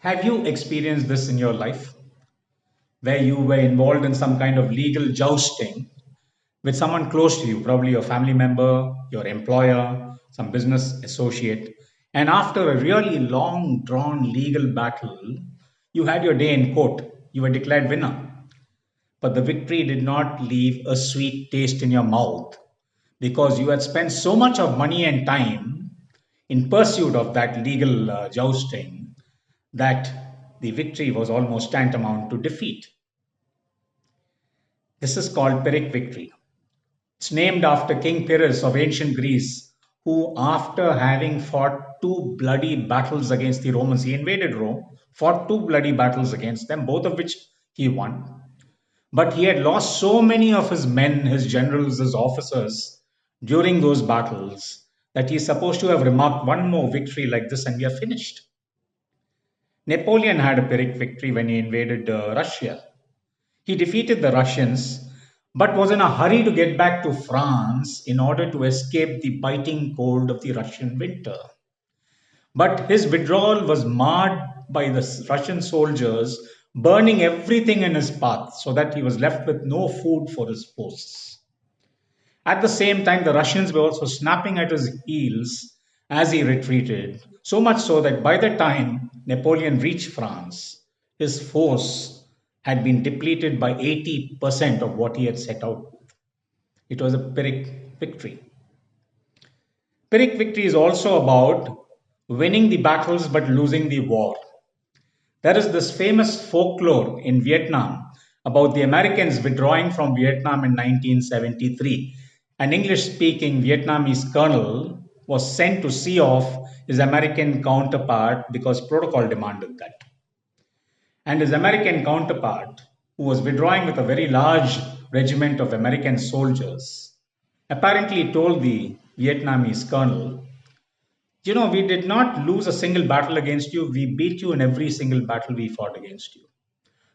Have you experienced this in your life where you were involved in some kind of legal jousting with someone close to you, probably your family member, your employer, some business associate, and after a really long drawn legal battle, you had your day in court, you were declared winner, but the victory did not leave a sweet taste in your mouth because you had spent so much of money and time in pursuit of that legal jousting that the victory was almost tantamount to defeat. This is called Pyrrhic Victory. It's named after King Pyrrhus of ancient Greece, who, after having fought two bloody battles against the Romans, he invaded Rome, fought two bloody battles against them, both of which he won. But he had lost so many of his men, his generals, his officers during those battles that he's supposed to have remarked one more victory like this and we are finished. Napoleon had a Pyrrhic victory when he invaded Russia. He defeated the Russians, but was in a hurry to get back to France in order to escape the biting cold of the Russian winter. But his withdrawal was marred by the Russian soldiers burning everything in his path so that he was left with no food for his forces. At the same time, the Russians were also snapping at his heels as he retreated, so much so that by the time Napoleon reached France, his force had been depleted by 80% of what he had set out with. It was a Pyrrhic victory. Pyrrhic victory is also about winning the battles but losing the war. There is this famous folklore in Vietnam about the Americans withdrawing from Vietnam in 1973. An English speaking Vietnamese colonel was sent to see off his American counterpart because protocol demanded that. And his American counterpart, who was withdrawing with a very large regiment of American soldiers, apparently told the Vietnamese colonel, you know, we did not lose a single battle against you. We beat you in every single battle we fought against you.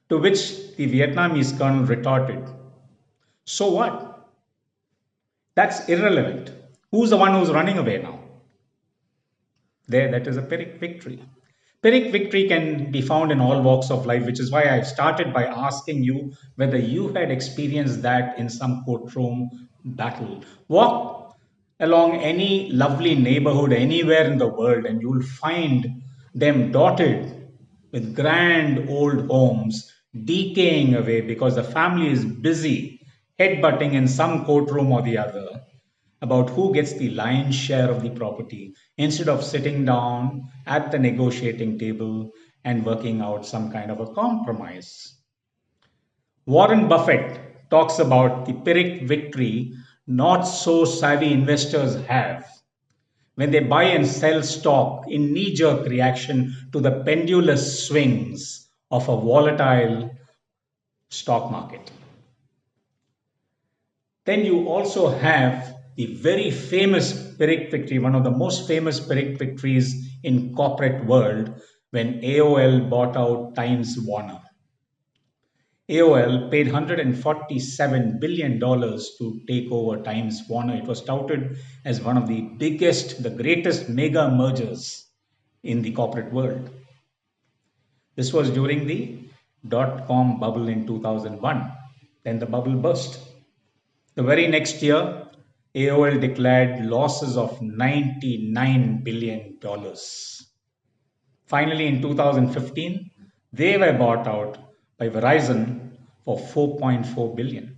To which the Vietnamese colonel retorted, so what? That's irrelevant. Who's the one who's running away now? There, that is a Pyrrhic victory. Pyrrhic victory can be found in all walks of life, which is why I started by asking you whether you had experienced that in some courtroom battle. Walk along any lovely neighborhood anywhere in the world, and you'll find them dotted with grand old homes decaying away because the family is busy headbutting in some courtroom or the other about who gets the lion's share of the property instead of sitting down at the negotiating table and working out some kind of a compromise. Warren Buffett talks about the Pyrrhic victory not so savvy investors have when they buy and sell stock in knee jerk reaction to the pendulous swings of a volatile stock market. Then you also have the very famous Pyrrhic victory, one of the most famous Pyrrhic victories in corporate world when AOL bought out Times Warner. AOL paid $147 billion to take over Times Warner. It was touted as one of the biggest, the greatest mega mergers in the corporate world. This was during the dot com bubble in 2001. Then the bubble burst. The very next year, AOL declared losses of $99 billion. Finally, in 2015, they were bought out by Verizon for 4.4 billion.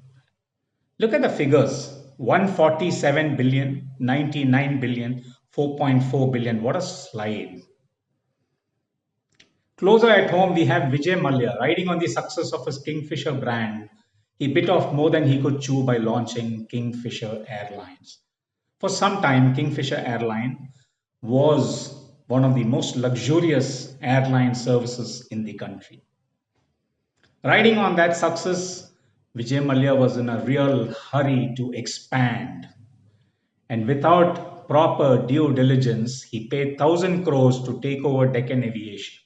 Look at the figures: 147 billion, 99 billion, 4.4 billion. What a slide. Closer at home, we have Vijay Mallya riding on the success of his Kingfisher brand. He bit off more than he could chew by launching Kingfisher Airlines. For some time, Kingfisher Airline was one of the most luxurious airline services in the country. Riding on that success, Vijay Mallya was in a real hurry to expand. And without proper due diligence, he paid 1,000 crores to take over Deccan Aviation,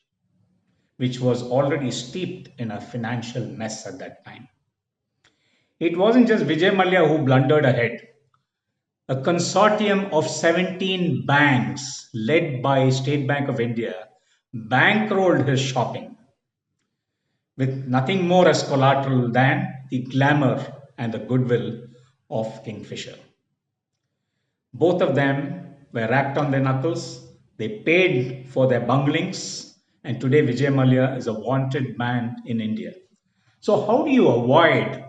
which was already steeped in a financial mess at that time. It wasn't just Vijay Mallya who blundered ahead. A consortium of 17 banks led by State Bank of India bankrolled his shopping with nothing more as collateral than the glamour and the goodwill of Kingfisher. Both of them were racked on their knuckles. They paid for their bunglings, and today Vijay Mallya is a wanted man in India. So, how do you avoid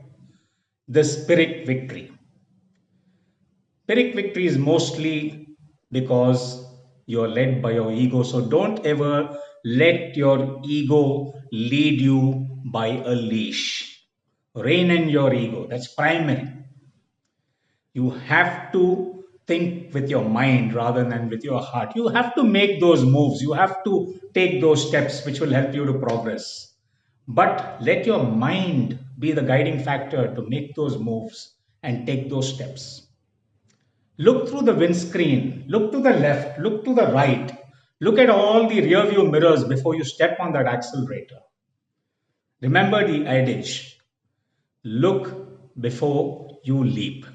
this Pyrrhic victory? Pyrrhic victory is mostly because you're led by your ego. So, don't ever let your ego lead you by a leash. Rein in your ego. That's primary. You have to think with your mind rather than with your heart. You have to make those moves. You have to take those steps which will help you to progress. But let your mind be the guiding factor to make those moves and take those steps. Look through the windscreen, look to the left, look to the right, look at all the rear view mirrors before you step on that accelerator. Remember the adage, look before you leap.